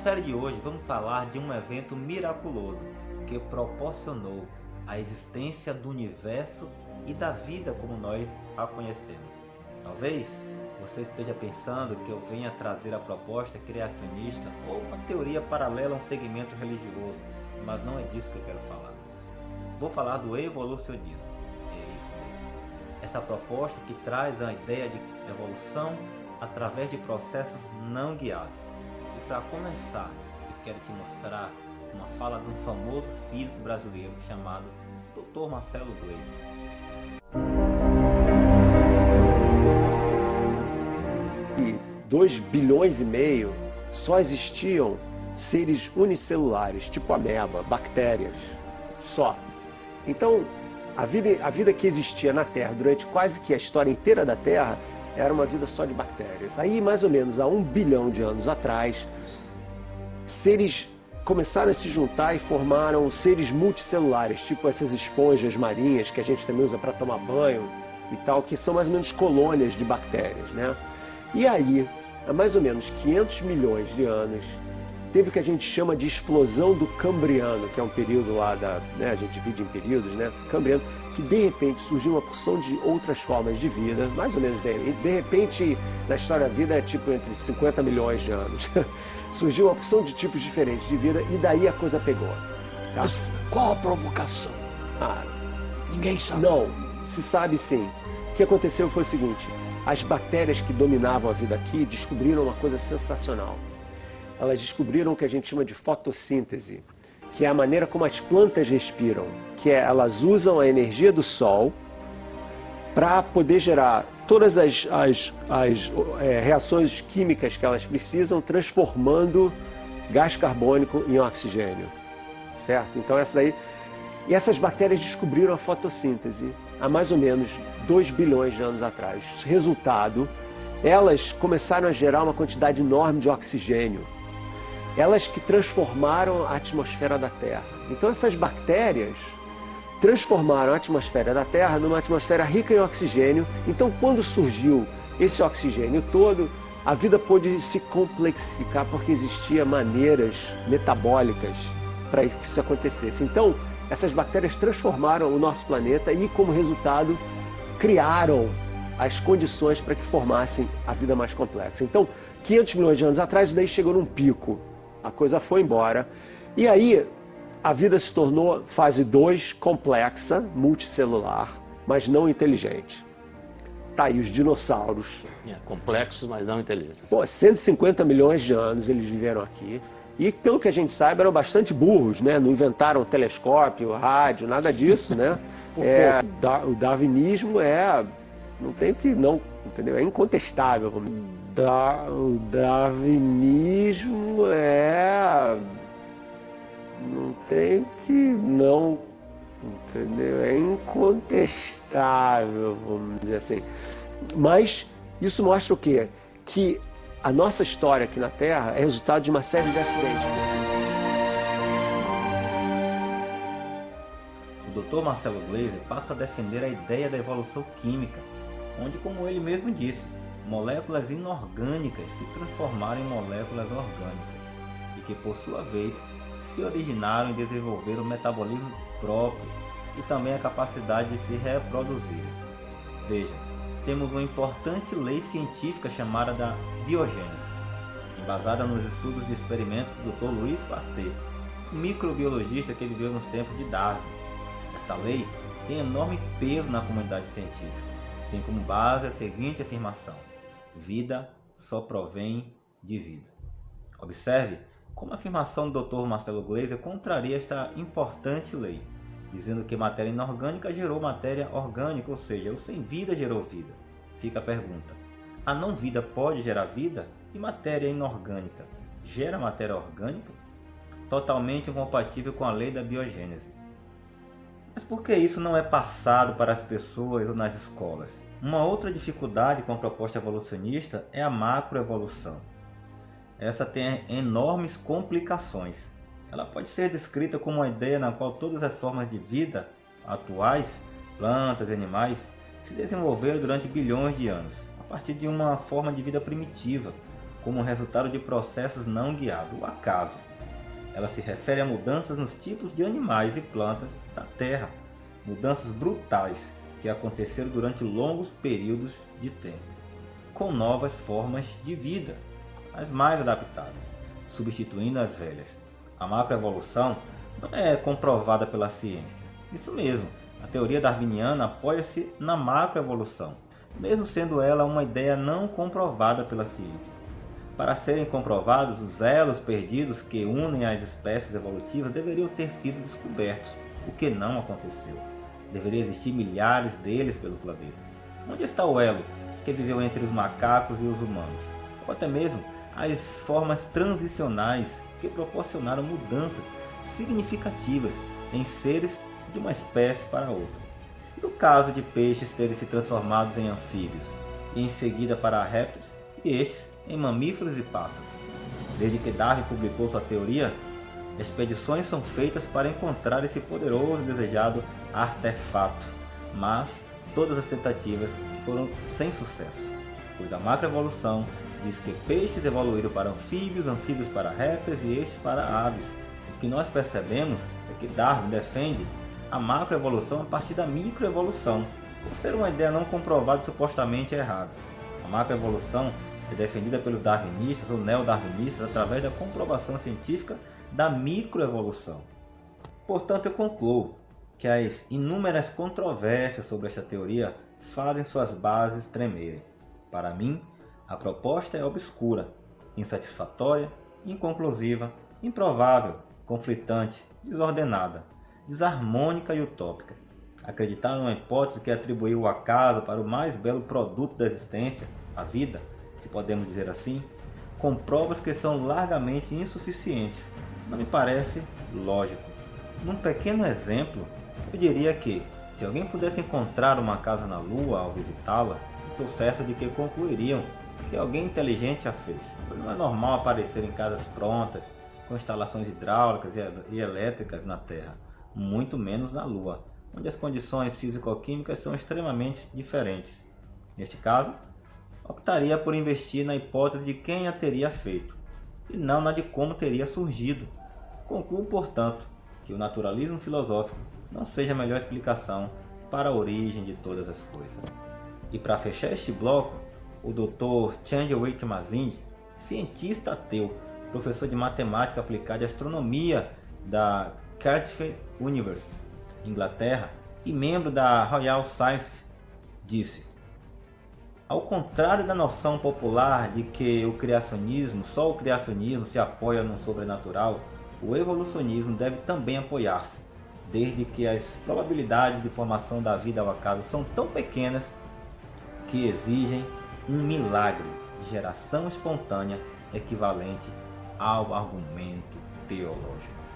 série de hoje vamos falar de um evento miraculoso que proporcionou a existência do universo e da vida como nós a conhecemos. Talvez você esteja pensando que eu venha trazer a proposta criacionista ou uma teoria paralela a um segmento religioso, mas não é disso que eu quero falar. Vou falar do evolucionismo. É isso mesmo. Essa proposta que traz a ideia de evolução através de processos não guiados. E para começar, eu quero te mostrar uma fala de um famoso físico brasileiro chamado Dr. Marcelo Gleiser. 2,5 bilhões só existiam seres unicelulares, tipo ameba, bactérias, só. Então, a vida que existia na Terra durante quase que a história inteira da Terra era uma vida só de bactérias. Aí, mais ou menos há 1 bilhão de anos atrás, seres começaram a se juntar e formaram seres multicelulares, tipo essas esponjas marinhas que a gente também usa para tomar banho e tal, que são mais ou menos colônias de bactérias, né? E aí, há mais ou menos 500 milhões de anos, teve o que a gente chama de explosão do Cambriano, que é um período lá a gente divide em períodos, né? Cambriano, que de repente surgiu uma porção de outras formas de vida, mais ou menos de repente, na história da vida é tipo entre 50 milhões de anos. Surgiu uma porção de tipos diferentes de vida e daí a coisa pegou. Tá? Mas qual a provocação? Ninguém sabe. Não, se sabe sim. O que aconteceu foi o seguinte: as bactérias que dominavam a vida aqui descobriram uma coisa sensacional. Elas descobriram o que a gente chama de fotossíntese, que é a maneira como as plantas respiram, que é elas usam a energia do sol para poder gerar todas as reações químicas que elas precisam, transformando gás carbônico em oxigênio, certo? Então e essas bactérias descobriram a fotossíntese há mais ou menos 2 bilhões de anos atrás. Resultado, elas começaram a gerar uma quantidade enorme de oxigênio. Elas que transformaram a atmosfera da Terra. Então essas bactérias transformaram a atmosfera da Terra numa atmosfera rica em oxigênio. Então quando surgiu esse oxigênio todo, a vida pôde se complexificar porque existiam maneiras metabólicas para que isso acontecesse. Então essas bactérias transformaram o nosso planeta e, como resultado, criaram as condições para que formassem a vida mais complexa. Então, 500 milhões de anos atrás, isso daí chegou num pico. A coisa foi embora. E aí, a vida se tornou fase 2, complexa, multicelular, mas não inteligente. Tá aí os dinossauros. Complexos, mas não inteligentes. 150 milhões de anos eles viveram aqui. E, pelo que a gente sabe, eram bastante burros, né? Não inventaram telescópio, rádio, nada disso, né? O darwinismo não tem que não, entendeu? É incontestável. O darwinismo não tem que não, entendeu? É incontestável, vamos dizer assim. Mas isso mostra o quê? Que a nossa história aqui na Terra é resultado de uma série de acidentes. O Dr. Marcelo Gleiser passa a defender a ideia da evolução química, onde, como ele mesmo disse, moléculas inorgânicas se transformaram em moléculas orgânicas e que, por sua vez, se originaram e desenvolveram o metabolismo próprio e também a capacidade de se reproduzir. Veja, temos uma importante lei científica chamada da biogênese, embasada nos estudos de experimentos do Dr. Louis Pasteur, um microbiologista que viveu nos tempos de Darwin. Esta lei tem enorme peso na comunidade científica. Tem como base a seguinte afirmação: vida só provém de vida. Observe como a afirmação do Dr. Marcelo Gleiser contraria esta importante lei, dizendo que matéria inorgânica gerou matéria orgânica, ou seja, o sem vida gerou vida. Fica a pergunta: a não vida pode gerar vida? E matéria inorgânica gera matéria orgânica? Totalmente incompatível com a lei da biogênese. Mas por que isso não é passado para as pessoas ou nas escolas? Uma outra dificuldade com a proposta evolucionista é a macroevolução. Essa tem enormes complicações. Ela pode ser descrita como uma ideia na qual todas as formas de vida atuais, plantas e animais, se desenvolveram durante bilhões de anos, a partir de uma forma de vida primitiva, como resultado de processos não guiados, o acaso. Ela se refere a mudanças nos tipos de animais e plantas da Terra, mudanças brutais que aconteceram durante longos períodos de tempo, com novas formas de vida, as mais adaptadas, substituindo as velhas. A macroevolução não é comprovada pela ciência. Isso mesmo, a teoria darwiniana apoia-se na macroevolução, mesmo sendo ela uma ideia não comprovada pela ciência. Para serem comprovados, os elos perdidos que unem as espécies evolutivas deveriam ter sido descobertos, o que não aconteceu. Deveria existir milhares deles pelo planeta. Onde está o elo que viveu entre os macacos e os humanos? Ou até mesmo as formas transicionais que proporcionaram mudanças significativas em seres de uma espécie para outra. E no caso de peixes terem se transformado em anfíbios e em seguida para répteis e estes em mamíferos e pássaros. Desde que Darwin publicou sua teoria, expedições são feitas para encontrar esse poderoso e desejado artefato, mas todas as tentativas foram sem sucesso, pois a macroevolução diz que peixes evoluíram para anfíbios, anfíbios para répteis e estes para aves. O que nós percebemos é que Darwin defende a macroevolução a partir da microevolução, por ser uma ideia não comprovada e supostamente errada. A macroevolução é defendida pelos darwinistas ou neodarwinistas através da comprovação científica da microevolução. Portanto, eu concluo que as inúmeras controvérsias sobre esta teoria fazem suas bases tremerem. Para mim, a proposta é obscura, insatisfatória, inconclusiva, improvável, conflitante, desordenada, desarmônica e utópica. Acreditar numa hipótese que atribuiu o acaso para o mais belo produto da existência, a vida, se podemos dizer assim, com provas que são largamente insuficientes, não me parece lógico. Num pequeno exemplo, eu diria que, se alguém pudesse encontrar uma casa na Lua ao visitá-la, estou certo de que concluiriam que alguém inteligente a fez, pois não é normal aparecer em casas prontas, com instalações hidráulicas e elétricas na Terra, muito menos na Lua, onde as condições físico-químicas são extremamente diferentes. Neste caso, optaria por investir na hipótese de quem a teria feito, e não na de como teria surgido. Concluo, portanto, que o naturalismo filosófico não seja a melhor explicação para a origem de todas as coisas. E para fechar este bloco, o Dr. Chandra Mazind, cientista ateu, professor de matemática aplicada e astronomia da Cardiff University, Inglaterra, e membro da Royal Society, disse: ao contrário da noção popular de que só o criacionismo se apoia no sobrenatural, o evolucionismo deve também apoiar-se, desde que as probabilidades de formação da vida ao acaso são tão pequenas que exigem um milagre de geração espontânea equivalente ao argumento teológico.